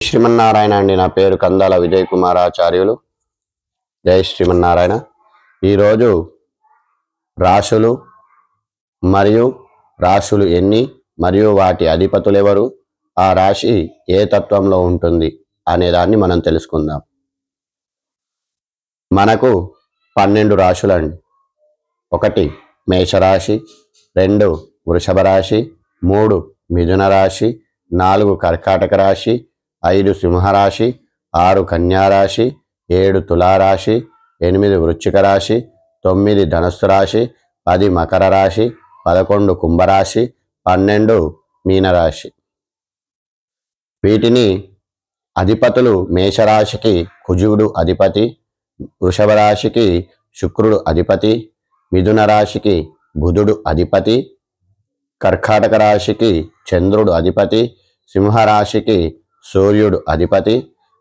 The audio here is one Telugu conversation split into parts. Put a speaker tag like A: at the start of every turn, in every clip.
A: శ్రీమన్నారాయణ అండి. నా పేరు కందాల విజయ్ కుమార్ ఆచార్యులు. జై శ్రీమన్నారాయణ. ఈరోజు రాశులు మరియు రాశులు ఎన్ని మరియు వాటి అధిపతులు ఎవరు, ఆ రాశి ఏ తత్వంలో ఉంటుంది అనేదాన్ని మనం తెలుసుకుందాం. మనకు 12 రాశులండి. 1 మేషరాశి, 2 వృషభ రాశి, 3 మిథున రాశి, 4 కర్కాటక రాశి, 5 సింహరాశి, 6 కన్యారాశి, 7 తులారాశి, 8 వృశ్చిక రాశి, 9 ధనస్సు రాశి, 10 మకర రాశి, 11 కుంభరాశి, 12 మీనరాశి. వీటిని అధిపతులు మేషరాశికి కుజుడు అధిపతి, వృషభ రాశికి శుక్రుడు అధిపతి, మిథున రాశికి బుధుడు అధిపతి, కర్కాటక రాశికి చంద్రుడు అధిపతి, సింహరాశికి సూర్యుడు అధిపతి,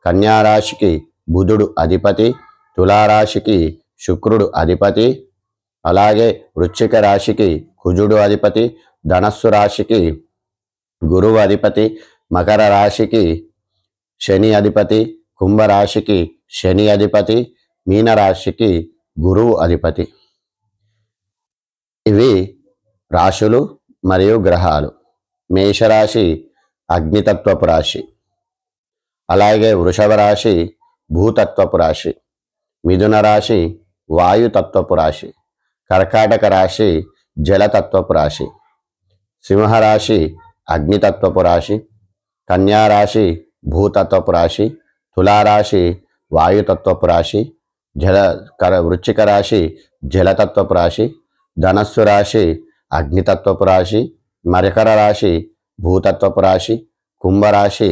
A: కన్యారాశికి బుధుడు అధిపతి, తులారాశికి శుక్రుడు అధిపతి, అలాగే వృశ్చిక రాశికి కుజుడు అధిపతి, ధనస్సు రాశికి గురువు అధిపతి, మకర రాశికి శని అధిపతి, కుంభరాశికి శని అధిపతి, మీనరాశికి గురువు అధిపతి. ఇవి రాశులు మరియు గ్రహాలు. మేషరాశి అగ్నితత్వపు రాశి, అలాగే వృషభ రాశి భూతత్వపు రాశి, మిథున రాశి వాయుతత్వపు రాశి, కర్కాటక రాశి జలతత్వపు రాశి, సింహరాశి అగ్నితత్వపు రాశి, కన్యారాశి భూతత్వపు రాశి, తులారాశి వాయుతత్వపు రాశి, వృశ్చిక రాశి జలతత్వపు రాశి, ధనస్సు రాశి అగ్నితత్వపు రాశి, మకర రాశి భూతత్వపు రాశి, కుంభరాశి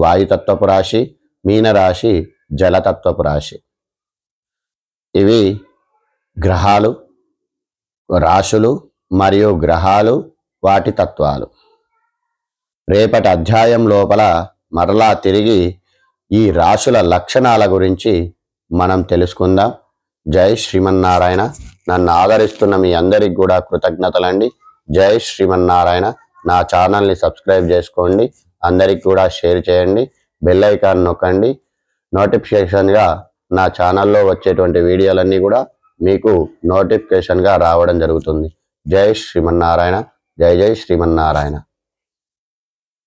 A: వాయుతత్వపు రాశి, మీనరాశి జలతత్వపు రాశి. ఇవి గ్రహాలు, రాశులు మరియు గ్రహాలు, వాటి తత్వాలు. రేపటి అధ్యాయం లోపల మరలా తిరిగి ఈ రాశుల లక్షణాల గురించి మనం తెలుసుకుందాం. జై శ్రీమన్నారాయణ. నన్ను ఆదరిస్తున్న మీ అందరికి కూడా కృతజ్ఞతలండి. జై శ్రీమన్నారాయణ. నా ఛానల్ని సబ్స్క్రైబ్ చేసుకోండి, అందరికి కూడా షేర్ చేయండి, బెల్ ఐకాన్ నొక్కండి. నోటిఫికేషన్గా నా ఛానల్లో వచ్చేటువంటి వీడియోలన్నీ కూడా మీకు నోటిఫికేషన్గా రావడం జరుగుతుంది. జై శ్రీమన్నారాయణ. జై జై శ్రీమన్నారాయణ.